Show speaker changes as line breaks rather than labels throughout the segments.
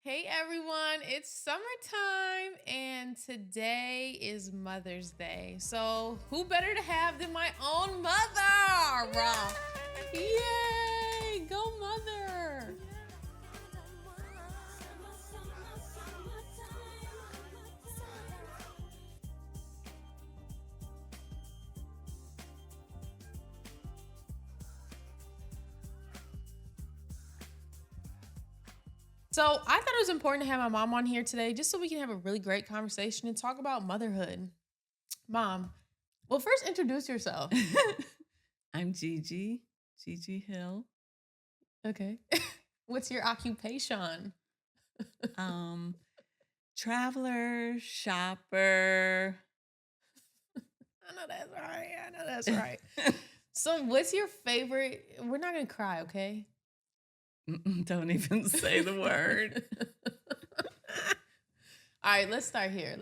Hey everyone, it's summertime and today is Mother's Day. So, who better to have than my own mother? Rah. Yay! Go mother! So, I thought it was important to have my mom on here today just so we can have a really great conversation and talk about motherhood. Mom, well, first introduce yourself.
I'm Gigi Hill.
Okay. What's your occupation?
Um, Traveler, shopper.
I know that's right. I know that's right. So, what's your favorite? We're not gonna cry, okay?
Don't even say the word.
All right, let's start here.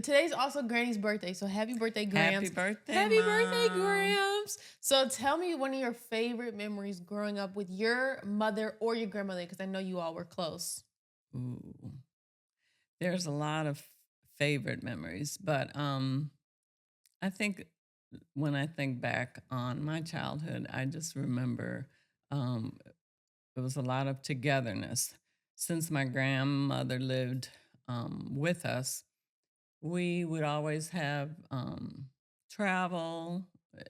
Today's also Granny's birthday, so happy birthday, Grams.
Happy birthday,
Happy birthday,
Mom.
Grams. So tell me one of your favorite memories growing up with your mother or your grandmother, because I know you all were close.
Ooh, there's a lot of favorite memories, but I think when I think back on my childhood, I just remember um, it was a lot of togetherness. Since my grandmother lived with us, we would always have travel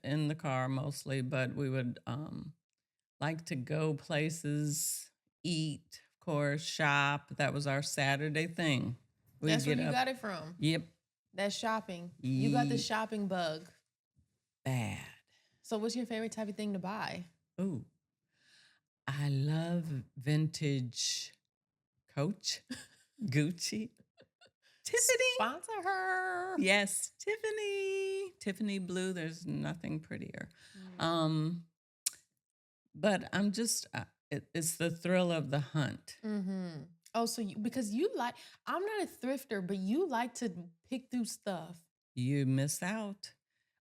in the car mostly, but we would like to go places, eat, of course, shop. That was our Saturday thing. We'd
That's where
get
you
up.
got it from.
Yep.
That shopping. You got the
Ye
shopping bug.
bad.
So what's your favorite type of thing to buy?
Ooh, I love vintage Coach, Gucci, Tiffany.
Sponsor her.
Yes, Tiffany. Tiffany blue. There's nothing prettier.
Mm.
Um, but I'm just, it's the thrill of the hunt.
Mm-hmm. Oh, so because you like, I'm not a thrifter, but you like to pick through stuff.
You miss out.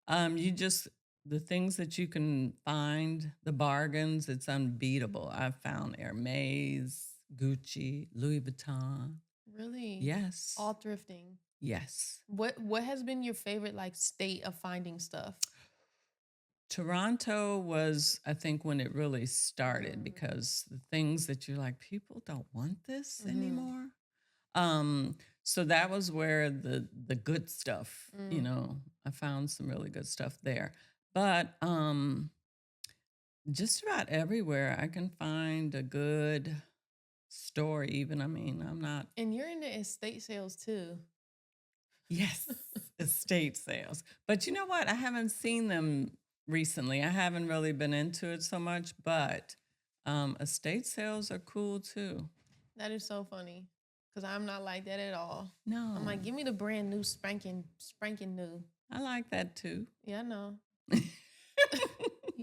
You just, the things that you can find, the bargains, it's unbeatable. I've found Hermes, Gucci, Louis Vuitton.
Really?
Yes.
All thrifting.
Yes.
What has been your favorite like state of finding stuff?
Toronto was, I think, when it really started
Mm.
because the things that you're like, people don't want this
Mm-hmm.
anymore. Um, so that was where the good stuff,
Mm.
I found some really good stuff there. But just about everywhere I can find a good story, even. I mean, I'm not,
And you're into estate sales too.
yes, estate sales. But you know what? I haven't seen them recently. I haven't really been into it so much, but estate sales are cool too.
That is so funny. Cause I'm not like that at all. I'm
No,
like, give me the brand new spanking new.
I like that too.
Yeah, I know.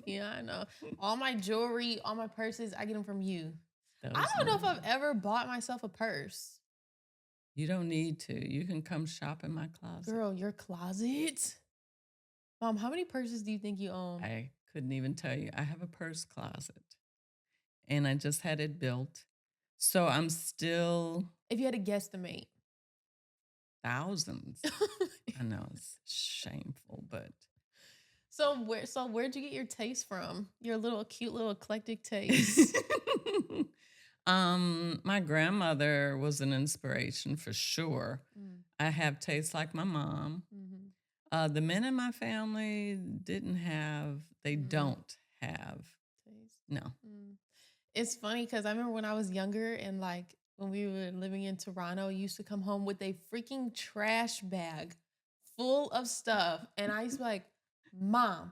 Yeah, I know. All my jewelry, all my purses, I get them from you. I
Those
don't know if
are,
I've ever bought myself a purse.
you don't need to. You can come shop in my closet.
Girl, your closet? Mom, how many purses do you think you own?
I couldn't even tell you. I have a purse closet and I just had it built. So I'm still
If you had to guesstimate.
thousands. I know it's shameful, but
So where'd you get your taste from? Your little cute little eclectic taste.
my grandmother was an inspiration for sure.
Mm,
I have tastes like my mom.
mm-hmm,
The men in my family didn't have, they
mm-hmm.
don't have.
Taste.
No.
Mm. It's funny because I remember when I was younger and like when we were living in Toronto, I used to come home with a freaking trash bag full of stuff. And I used to be like, Mom,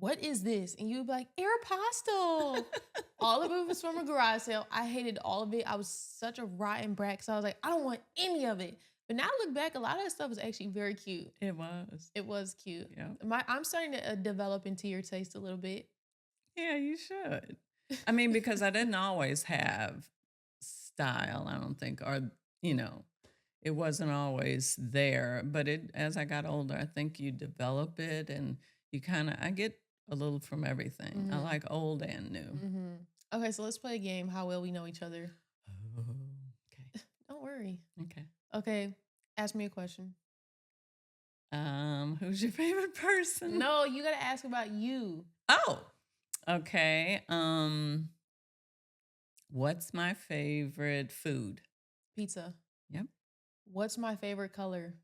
what is this? And you'd be like, Aeropostale. All of it was from a garage sale. I hated all of it. I was such a rotten brat because I was like, I don't want any of it. But now I look back, a lot of that stuff was actually very cute.
It was.
It was cute.
Yeah.
I'm starting to develop into your taste a little bit.
Yeah, you should. I mean, because I didn't always have style, I don't think, or, you know, it wasn't always there. But it, as I got older, I think you develop it and you kind of, I get a little from everything. I
Mm-hmm.
like old and new.
Mm-hmm. Okay, so let's play a game. How well we know each other.
Oh, okay.
worry.
Okay.
Okay, ask me a question.
Who's your favorite person?
No, you gotta ask about you.
Oh, okay. What's my favorite food?
Pizza.
Yep.
What's my favorite color?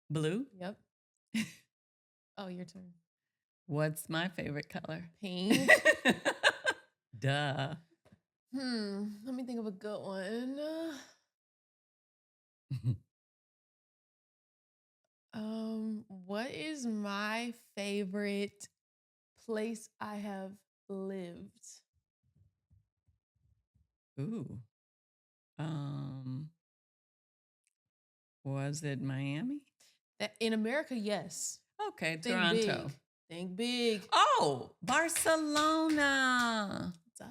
Blue.
Yep. Oh, your turn.
What's my favorite color?
Pink.
Duh.
Let me think of a good one. What is my favorite place I have lived?
Ooh. Um, was it Miami?
That in America, yes.
Okay,
Think
Toronto.
big. Think big.
Oh, Barcelona.
Duh.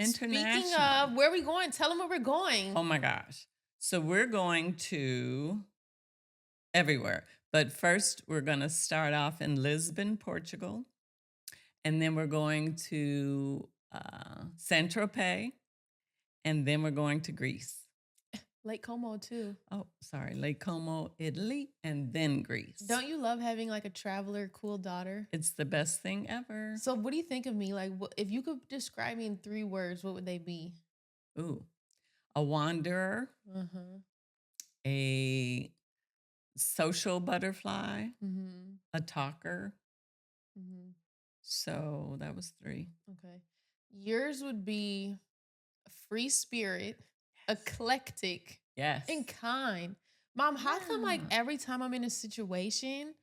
Speaking
International.
of, where are we going? Tell them where we're going.
Oh my gosh. So we're going to everywhere. But first, we're going to start off in Lisbon, Portugal. And then we're going to Saint Tropez. And then we're going to Greece.
Lake Como too.
Oh, sorry. Lake Como, Italy, and then Greece.
Don't you love having like a traveler, cool daughter?
It's the best thing ever.
So, what do you think of me? Like, if you could describe me in 3 words, what would they be?
Ooh, a wanderer, a social butterfly, a talker. So that was 3.
Okay. Yours would be a free spirit, eclectic,
Yes.
and kind. Mom, how come like
Yeah.
every time I'm in a situation,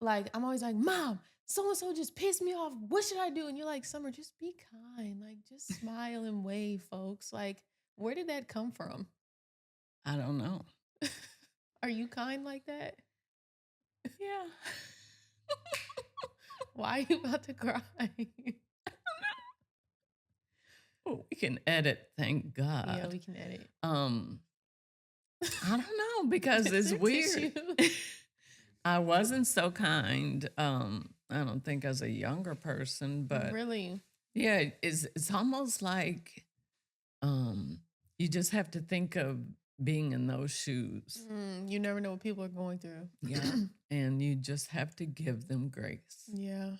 like I'm always like, Mom, so and so just pissed me off. What should I do? And you're like, Summer, just be kind. Like, just smile and wave, folks. Like, where did that come from?
I don't know.
Are you kind like that?
Yeah.
Why are you about to cry?
Oh, we can edit, thank God.
Yeah, we can edit.
I don't know because it's weird. I wasn't so kind. I don't think as a younger person, but
Really,
yeah, it's almost like you just have to think of being in those shoes.
You never know what people are going through.
Yeah. And you just have to give them grace.
Yeah.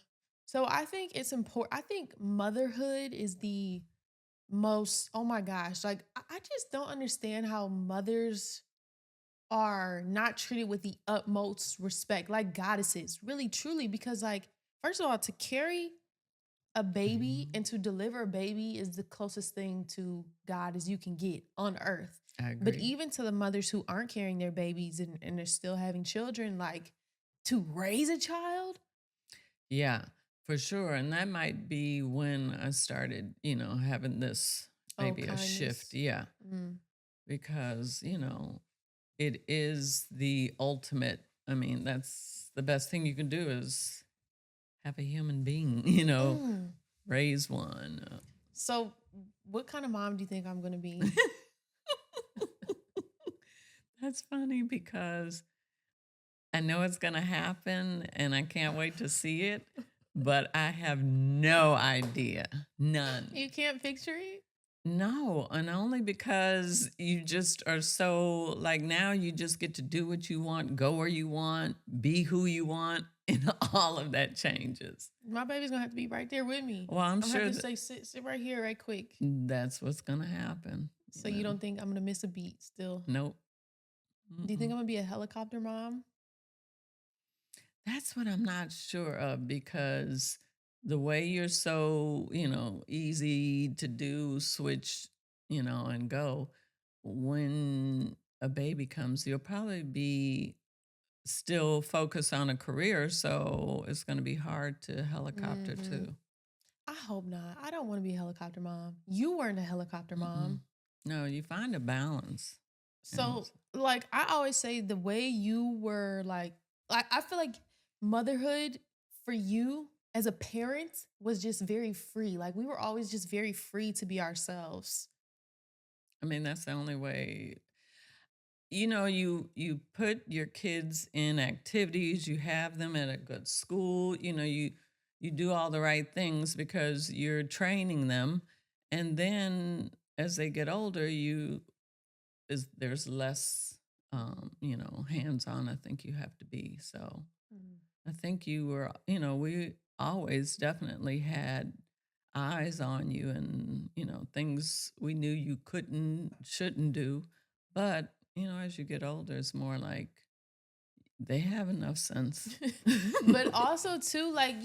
So I think it's important. I think motherhood is the most, oh my gosh, like I just don't understand how mothers are not treated with the utmost respect, like goddesses, really, truly, because, like, first of all, to carry a baby and to deliver a baby is the closest thing to God as you can get on earth.
I
But
agree.
even to the mothers who aren't carrying their babies and they're still having children, like to raise a child.
Yeah, for sure. And that might be when I started, having this maybe a shift.
Kindness.
Yeah. Because, it is the ultimate. I mean, that's the best thing you can do is have a human being, raise one.
So, what kind of mom do you think I'm going to be?
That's funny because I know it's going to happen and I can't wait to see it, but I have no idea. None.
You can't picture it?
No, and only because you just are so like now you just get to do what you want, go where you want, be who you want, and all of that changes.
My baby's gonna have to be right there with me.
Well, I'm
gonna
sure
have to say, sit right here, right quick.
that's what's gonna happen.
So you don't think I'm gonna miss a beat still?
Nope.
Do you think I'm gonna be a helicopter mom?
That's what I'm not sure of because the way you're so, easy to do, switch, and go, when a baby comes, you'll probably be still focused on a career. So it's going to be hard to helicopter too.
I hope not. I don't want to be a helicopter mom. You weren't a helicopter mom.
No, you find a balance.
So, like, I always say the way you were like I feel like motherhood for you as a parent was just very free. Like, we were always just very free to be ourselves.
I mean, that's the only way. You put your kids in activities, you have them at a good school, you do all the right things because you're training them. And then as they get older, you is there's less, hands on. I think you have to be. So
Mhm.
I think you were, we always definitely had eyes on you and, things we knew you couldn't, shouldn't do. But, as you get older, it's more like they have enough sense.
But also too, like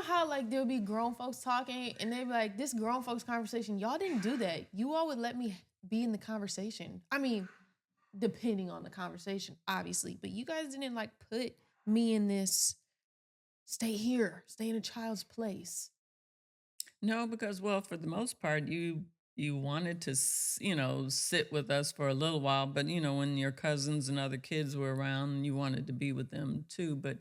how like there'll be grown folks talking and they'd be like, this grown folks conversation, y'all didn't do that. You all would let me be in the conversation. I mean, depending on the conversation, obviously, but you guys didn't like put me in this stay here, stay in a child's place.
No, because well, for the most part, you wanted to, sit with us for a little while, but when your cousins and other kids were around, you wanted to be with them too. But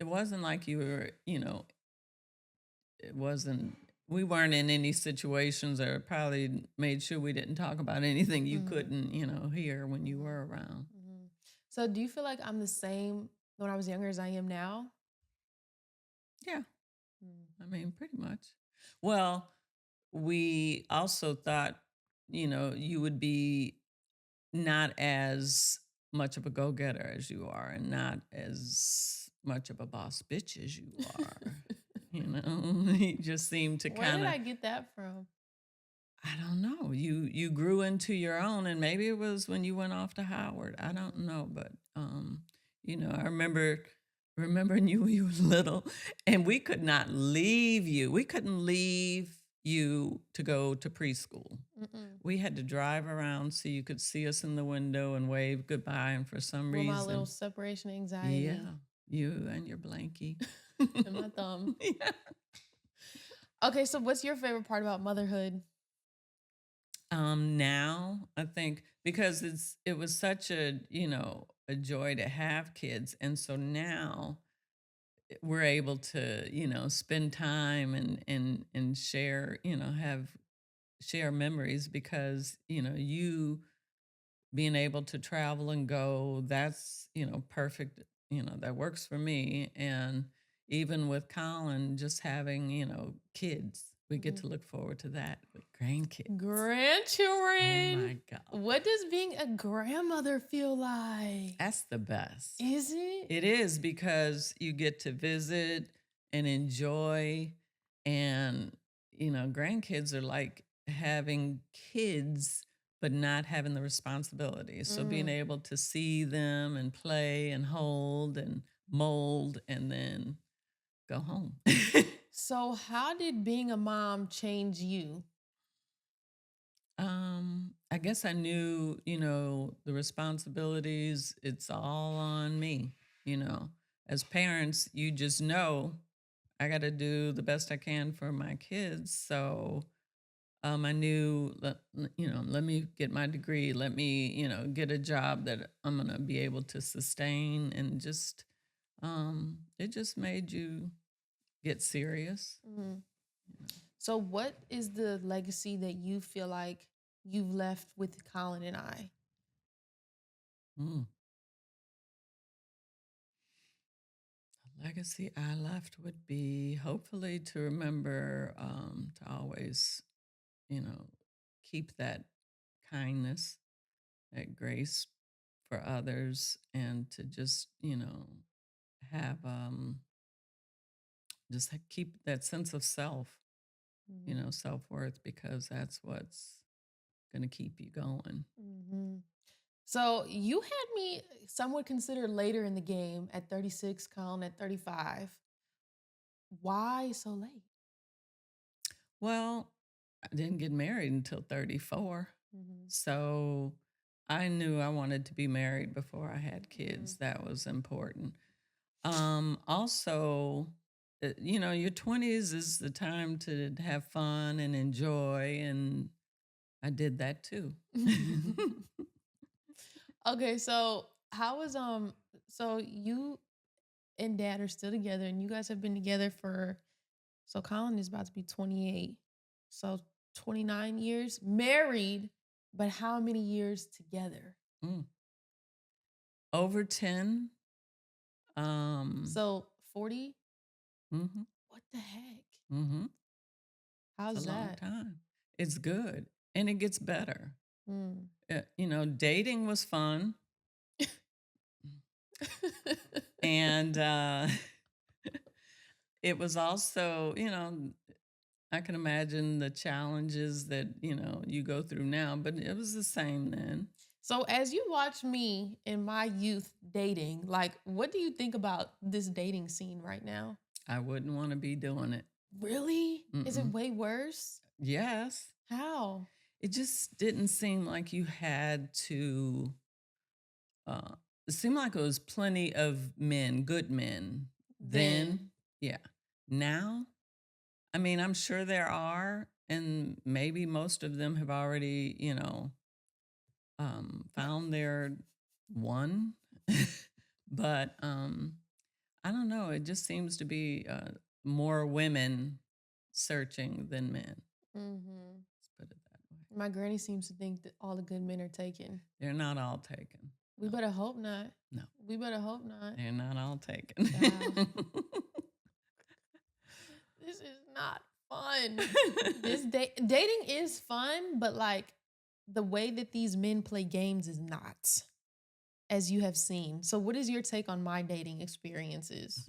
it wasn't like you were, it wasn't. We weren't in any situations that probably made sure we didn't talk about anything you
Mhm.
couldn't, hear when you
Mhm.
were around.
Mhm. So do you feel like I'm the same when I was younger as I am now?
Yeah,
Mm.
I mean, pretty much. Well, we also thought, you would be not as much of a go-getter as you are and not as much of a boss bitch as you are. You just seem to
Where
kind
did
of,
I get that from?
I don't know. You grew into your own, and maybe it was when you went off to Howard. I don't
Mhm.
know, but I remember remembering you when you were little, and we could not leave you. We couldn't leave you to go to preschool.
Mm-mm.
We had to drive around so you could see us in the window and wave goodbye. And for some
With my little
reason,
separation anxiety
yeah, you and your blankie.
and my thumb.
Yeah.
Okay, so what's your favorite part about motherhood?
Now I think because it was such a joy to have kids, and so now we're able to spend time and share have share memories because you being able to travel and go, that's, perfect, that works for me. And even with Colin, just having, kids, we get
Mhm.
to look forward to that with grandkids. Oh
Grandchildren.
my God.
What does being a grandmother feel like?
That's the best.
Is it?
It is because you get to visit and enjoy. And, grandkids are like having kids, but not having the responsibility. So being
Mm.
able to see them and play and hold and mold and then go home.
So, how did being a mom change you?
I guess I knew, the responsibilities, it's all on me, you know. As parents, you just know I got to do the best I can for my kids. So I knew, let me get my degree, let me, get a job that I'm going to be able to sustain. And just, it just made you get serious.
Mhm.
You know.
So, what is the legacy that you feel like you've left with Colin and I?
Mm. The legacy I left would be hopefully to remember to always, you know, keep that kindness, that grace for others, and to just, have keep that sense of self,
Mhm.
self worth, because that's what's going to keep you going.
Mhm. So, you had me, some would consider later in the game at 36, Colin at 35. Why so late?
Well, I didn't get married until 34.
Mhm.
So I knew I wanted to be married before I had kids.
Mhm.
That was important. Also, your 20s is the time to have fun and enjoy. And I did that too.
Okay, so how was so you and dad are still together and you guys have been together for, so Colin is about to be 28. So 29 years married, but how many years together?
Mm. Over 10. Um,
So 40?
mhm,
What the heck?
mhm. It's a
How's
long
that?
time. It's good, and it gets better.
Mm.
Dating was fun, and it was also, I can imagine the challenges that, you go through now, but it was the same then.
So as you watch me in my youth dating, like what do you think about this dating scene right now?
I wouldn't want to be doing it.
Really? Is it
Mm-mm.
way worse?
Yes.
How?
It just didn't seem like you had to, uh, it seemed like it was plenty of men, good men
Then.
then. Yeah. Now, I mean, I'm sure there are, and maybe most of them have already, found their one. But I don't know. It just seems to be more women searching than men.
Hmm.
Let's put it that way.
My granny seems to think that all the good men are taken.
They're not all taken.
We
No,
better hope not.
no,
We better hope not.
they're not all taken.
Child, this is not fun. Dating is fun, but like the way that these men play games is not, as you have seen. So, what is your take on my dating experiences?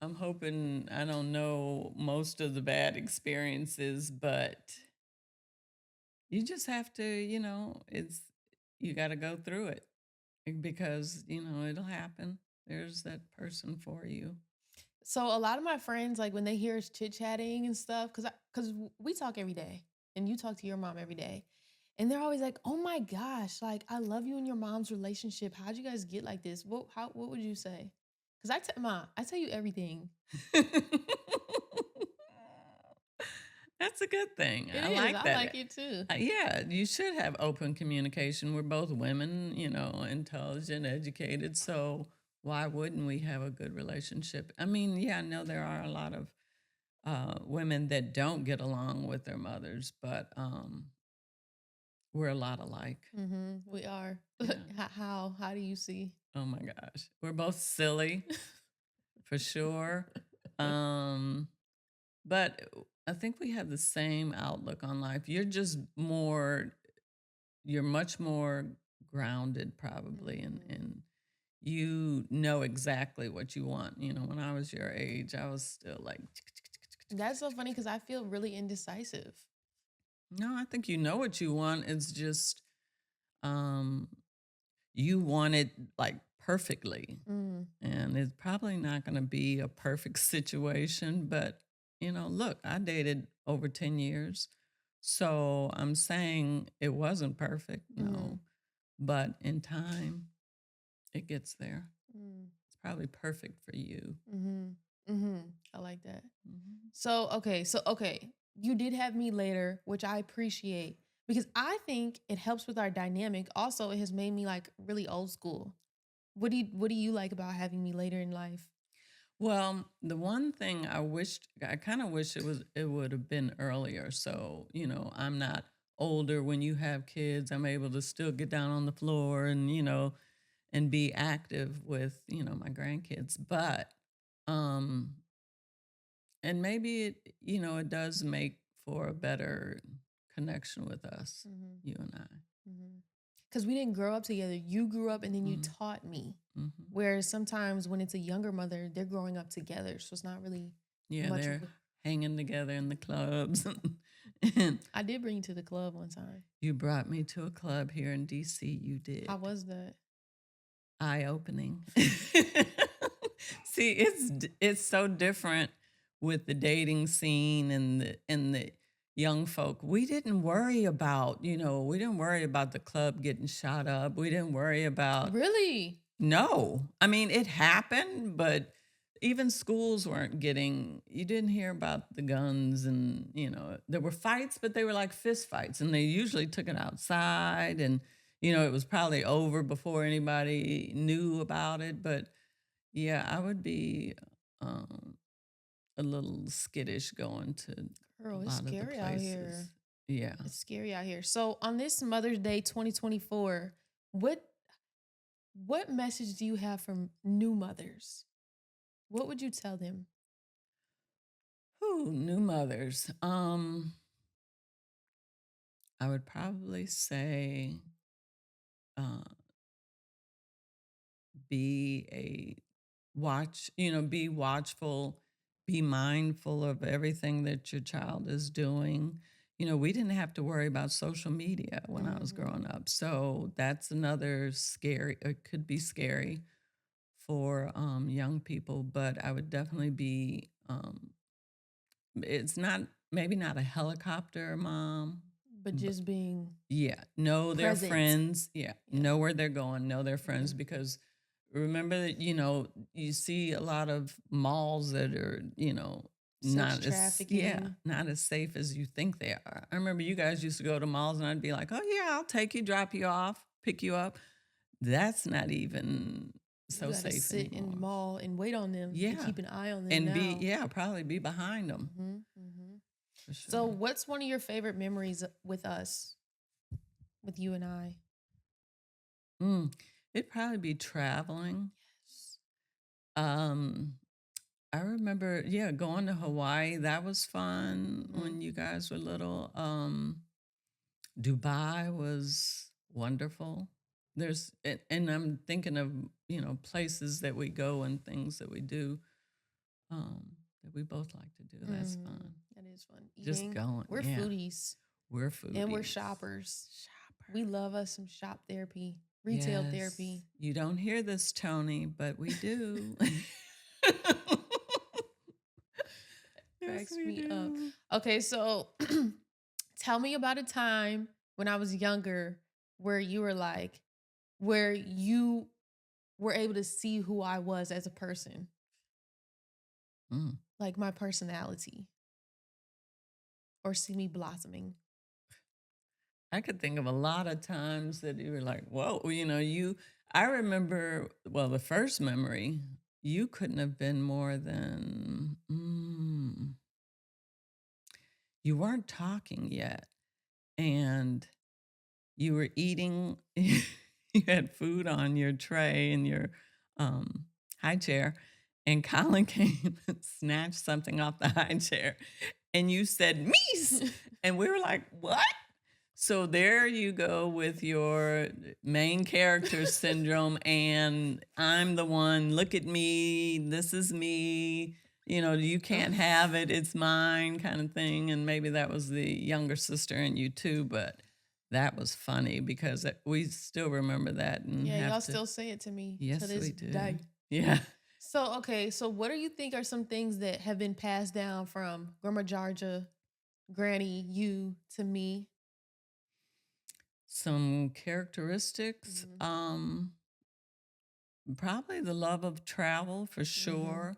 I'm hoping I don't know most of the bad experiences, but you just have to, you got to go through it because, it'll happen. There's that person for you.
So, a lot of my friends, like when they hear us chit chatting and stuff, because we talk every day, and you talk to your mom every day, and they're always like, "Oh my gosh, like I love you and your mom's relationship. How'd you guys get like this? What would you say?" Because I tell you everything.
That's a good thing.
It
I
is.
like
I like
that.
it too.
Yeah, you should have open communication. We're both women, intelligent, educated. So why wouldn't we have a good relationship? I mean, yeah, I know there are a lot of women that don't get along with their mothers, but we're a lot alike.
We are.
Yeah.
How do you see?
Oh my gosh. We're both silly for sure. Um, but I think we have the same outlook on life. You're much more grounded probably,
Mhm.
and you know exactly what you want. When I was your age, I was still like,
That's so funny because I feel really indecisive.
no, I think you know what you want. It's just um you want it like perfectly.
Mm.
And it's probably not going to be a perfect situation, but look, I dated over 10 years. So I'm saying it wasn't perfect,
Mm.
no, but in time it gets there.
Mm.
It's probably perfect for you.
Mhm. Mhm. I like that.
Mhm.
So okay, you did have me later, which I appreciate because I think it helps with our dynamic. Also, it has made me like really old school. What do you like about having me later in life?
Well, the one thing I kind of wish it would have been earlier. So, I'm not older when you have kids. I'm able to still get down on the floor and be active with, my grandkids. But um and maybe it does make for a better connection with us,
Mhm.
you and I.
Mhm. Cuz we didn't grow up together. You grew up and then you
Mm-hmm.
taught me.
Mm-hmm.
Whereas sometimes when it's a younger mother, they're growing up together, so it's not really
Yeah,
much of
they're
a
hanging together in the clubs. And
I did bring you to the club one time.
you brought me to a club here in DC. You
How
did.
was that?
Eye opening. See, it's so different with the dating scene and the young folk. We didn't worry about the club getting shot up. We didn't worry about
Really?
no. I mean, it happened, but even schools weren't getting, you didn't hear about the guns and, there were fights, but they were like fist fights and they usually took it outside and, it was probably over before anybody knew about it. But yeah, I would be um, a little skittish going to a
Girl, it's
lot of the
scary out here.
places. Yeah.
It's scary out here. So on this Mother's Day 2024, what message do you have for new mothers? What would you tell them?
Ooh, new mothers. I would probably say uh, be a be watchful, be mindful of everything that your child is doing. We didn't have to worry about social media when I was growing
Mhm.
up. So that's another scary, it could be scary for young people, but I would definitely be, it's not, maybe not a helicopter mom,
But
but
just being
yeah, know their
present.
friends. Yeah,
Yeah.
know where they're going, know their friends
Mhm.
because remember that, you see a lot of malls that are,
Sex trafficking.
not as safe as you think they are. I remember you guys used to go to malls and I'd be like, "Oh yeah, I'll take you, drop you off, pick you up." That's not even
You
so
gotta
safe
sit in the
anymore.
mall and wait on them and
Yeah.
keep an eye on them
And be
now.
yeah, probably be behind them
Mhm. Mhm.
for
So,
sure.
what's one of your favorite memories with us, with you and I?
Mm, it'd probably be traveling.
Yes.
Um I remember, yeah, going to Hawaii. That was fun
Mhm.
when you guys were little. Dubai was wonderful. And I'm thinking of, places that we go and things that we do that we both like to do. That's
Mhm.
fun.
That is fun.
Just
Eating.
going.
We're
Yeah.
foodies
We're
and we're
foodies.
shoppers. We
Shopper.
love us some shop therapy, retail
Yes.
therapy.
You don't hear this, Tony, but we do. Yes,
Cracks
we
me up.
do.
Okay, so tell me about a time when I was younger where you were like, where you were able to see who I was as a person,
Mm.
like my personality, or see me blossoming.
I could think of a lot of times that you were like, whoa, I remember, well, the first memory, you couldn't have been more than, you weren't talking yet. And you were eating, you had food on your tray in your um, high chair. And Colin came and snatched something off the high chair. And you said, Meese. And we were like, what? So there you go with your main character syndrome, and I'm the one, look at me, this is me, you can't have it, it's mine kind of thing. And maybe that was the younger sister in you too, but that was funny because we still remember that and
Yeah, y'all
have to,
still say it to me to
yes,
this
we do.
day.
Yeah.
So, okay, so what do you think are some things that have been passed down from Grandma Georgia, Granny, you to me?
Some characteristics.
Hmm.
Probably the love of travel for
Hmm.
sure.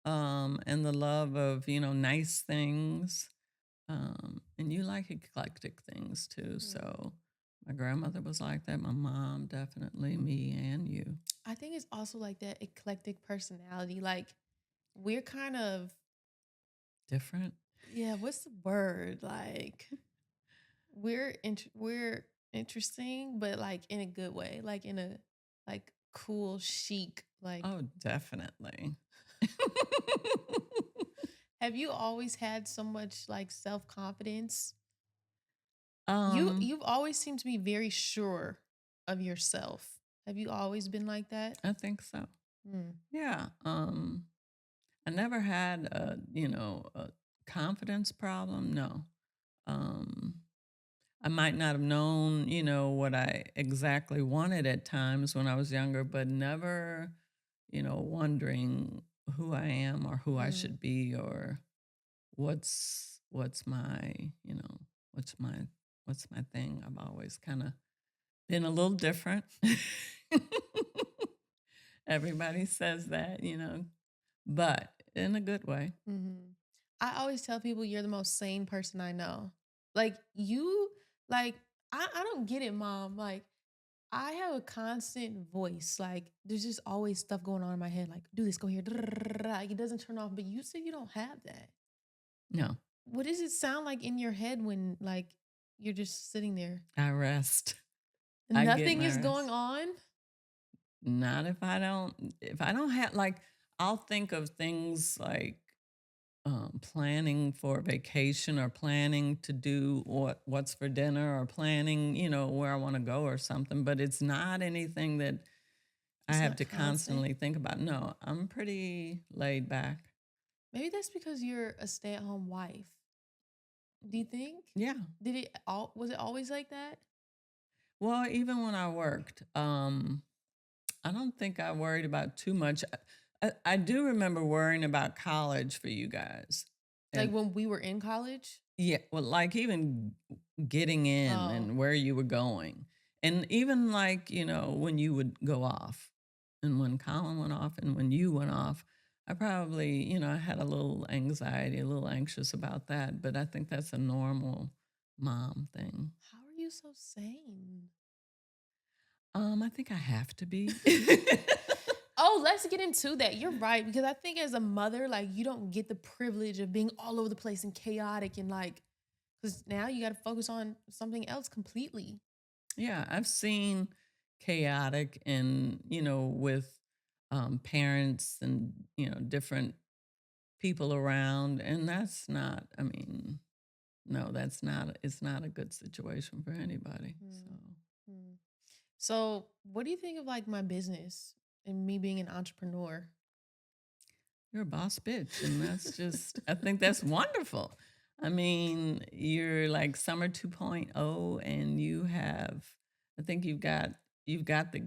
And the love of, nice things. And you like eclectic things too.
Hmm.
So my grandmother was like that. My mom, definitely, me and you.
I think it's also like that eclectic personality. Like we're kind of,
Different.
yeah, what's the word? Like we're interesting, but like in a good way, like in a like cool, chic. Like,
Oh, definitely.
have you always had so much like self confidence?
um,
You've always seemed to be very sure of yourself. Have you always been like that?
I think so.
Mm.
Yeah. I never had a confidence problem. No. Um, I might not have known, what I exactly wanted at times when I was younger, but never, wondering who I am or who I
Mm.
should be or what's my, what's my what's my thing. I've always kind of been a little different. Everybody says that, but in a good way.
Mhm. I always tell people you're the most sane person I know. Like you, like I don't get it, mom. Like I have a constant voice. Like there's just always stuff going on in my head. Like do this, go here. Like it doesn't turn off. But you said you don't have that.
No,
What does it sound like in your head when like you're just sitting there?
I rest. I get
Nothing
my
is going
rest.
on.
Not if I don't have like I'll think of things like planning for vacation or planning to do what's for dinner or planning, where I want to go or something, but it's not anything that I
It's
have
not
to
constant.
constantly think about. No, I'm pretty laid back.
Maybe that's because you're a stay-at-home wife. Do you think?
Yeah.
Did it all was it always like that?
Well, even when I worked, I don't think I worried about too much. I do remember worrying about college for you guys.
Like
And
when we were in college?
yeah, well, like even getting in
Oh.
and where you were going. And even like, when you would go off and when Colin went off and when you went off, I probably, I had a little anxiety, a little anxious about that. But I think that's a normal mom thing.
How are you so sane?
I think I have to be.
Oh, let's get into that. You're right. Because I think as a mother, like you don't get the privilege of being all over the place and chaotic and like, because now you got to focus on something else completely.
Yeah, I've seen chaotic and, with parents and, different people around. And that's not, I mean, no, it's not a good situation for anybody. So
Mm, mm. So, what do you think of like my business and me being an entrepreneur?
you're a boss bitch. And that's just, I think that's wonderful. I mean, you're like Summer 2.0 and I think you've got the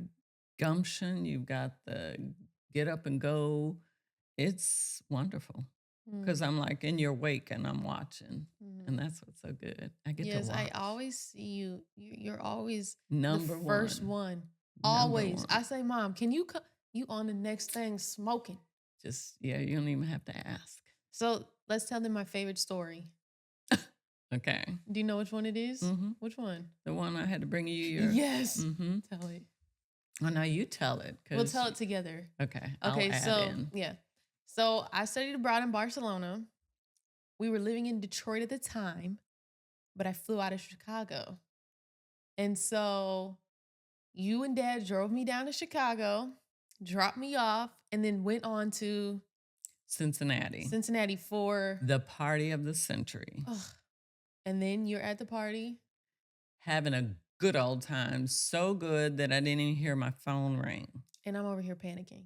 gumption, you've got the get up and go. It's wonderful
Mm,
because I'm like in your wake and I'm watching, and
mm.
that's what's so good. I get to
Yes, I
watch.
always see you. You're always the
Number
first
one,
one.
number
Always.
one.
I say, Mom, can you come? You on the next thing smoking.
Just yeah, you don't even have to ask.
So let's tell them my favorite story.
Okay.
Do you know which one it is?
Mm-hmm.
Which one?
The one I had to bring you your.
Yes.
Mm-hmm.
Tell it.
Oh, now you tell it
We'll
because.
tell it together.
Okay, I'll
Okay,
add
so
in.
yeah. So I studied abroad in Barcelona. We were living in Detroit at the time, but I flew out of Chicago. And so you and dad drove me down to Chicago, dropped me off, and then went on to
Cincinnati,
Cincinnati for,
the party of the century,
ugh, and then you're at the party,
having a good old time. So good that I didn't even hear my phone ring.
and I'm over here panicking.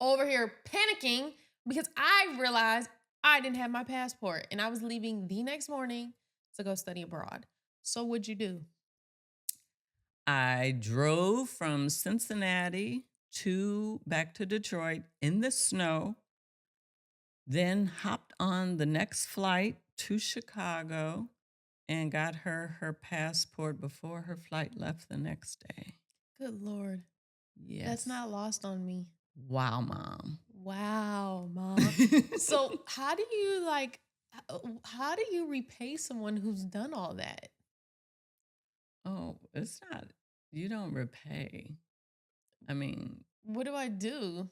Over here panicking because I realized I didn't have my passport and I was leaving the next morning to go study abroad. So what'd you do?
I drove from Cincinnati to back to Detroit in the snow, then hopped on the next flight to Chicago and got her passport before her flight left the next day.
Good Lord. That's
Yes.
not lost on me.
Wow, mom.
Wow, mom. So how do you like how do you repay someone who's done all that?
Oh, it's not, you don't repay. I mean,
What do I do?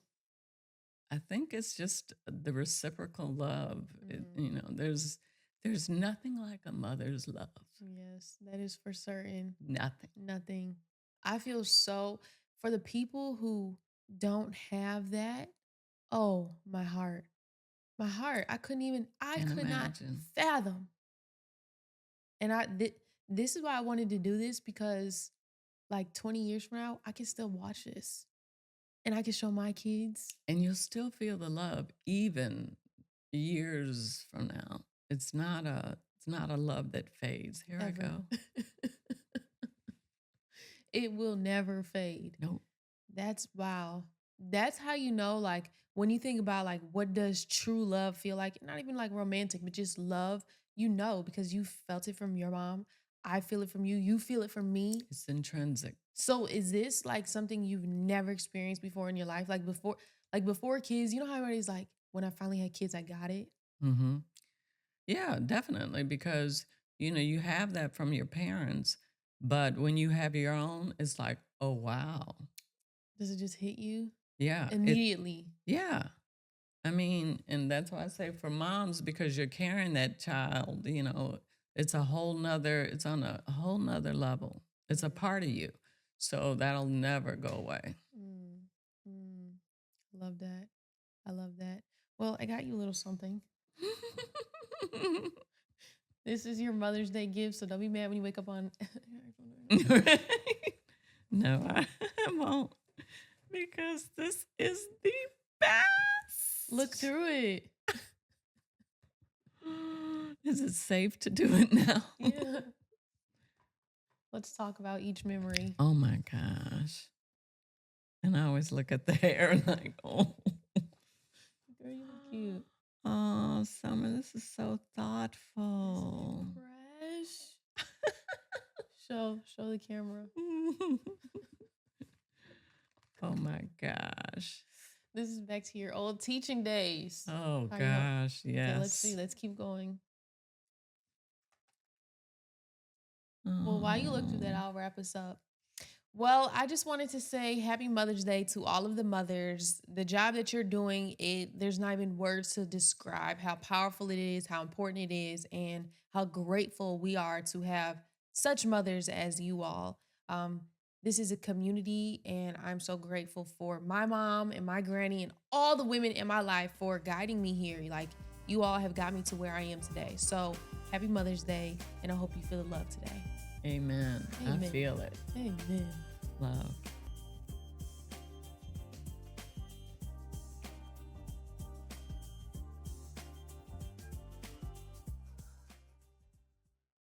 I think it's just the reciprocal love.
Mm,
There's nothing like a mother's love.
yes, that is for certain.
Nothing.
Nothing. I feel so for the people who don't have that. Oh, my heart. My heart. I
Can't
could not
imagine.
fathom. And this is why I wanted to do this because like 20 years from now, I can still watch this and I can show my kids
And you'll still feel the love even years from now. It's not a love that fades. Here I
ever.
go.
It will never fade.
Nope.
That's wow. That's how you know, like, when you think about like what does true love feel like? Not even like romantic, but just love, you know, because you felt it from your mom. I feel it from you. You feel it from me.
It's intrinsic.
So is this like something you've never experienced before in your life? Like before kids, you know how everybody's like, when I finally had kids, I got it.
Hmm. Yeah, definitely. Because, you have that from your parents. But when you have your own, it's like, oh, wow.
Does it just hit you
Yeah.
immediately?
Yeah. I mean, and that's why I say for moms, because you're carrying that child, it's on a whole nother level. It's a
Mm,
part of you. So that'll never go away.
mm, mm. Love that. I love that. Well, I got you a little something. This is your Mother's Day gift, so don't be mad when you wake up on.
Right? No, I won't, because this is the best.
Look through it.
Is it safe to do it now?
Yeah. Let's talk about each memory.
Oh my gosh. And I always look at the hair like, oh.
Girl, you look cute.
Oh, Summer, this is so thoughtful.
Fresh. Show the camera.
Oh my gosh.
This is back to your old teaching days.
Oh
How
gosh, yes.
Okay, let's see. Let's keep going. Well, while you look through that, I'll wrap us up. Well, I just wanted to say happy Mother's Day to all of the mothers. The job that you're doing, there's not even words to describe how powerful it is, how important it is, and how grateful we are to have such mothers as you all. Um, this is a community, and I'm so grateful for my mom and my granny and all the women in my life for guiding me here. Like, you all have got me to where I am today. So happy Mother's Day, and I hope you feel the love today.
Amen.
Amen.
I feel it.
Amen.
Love.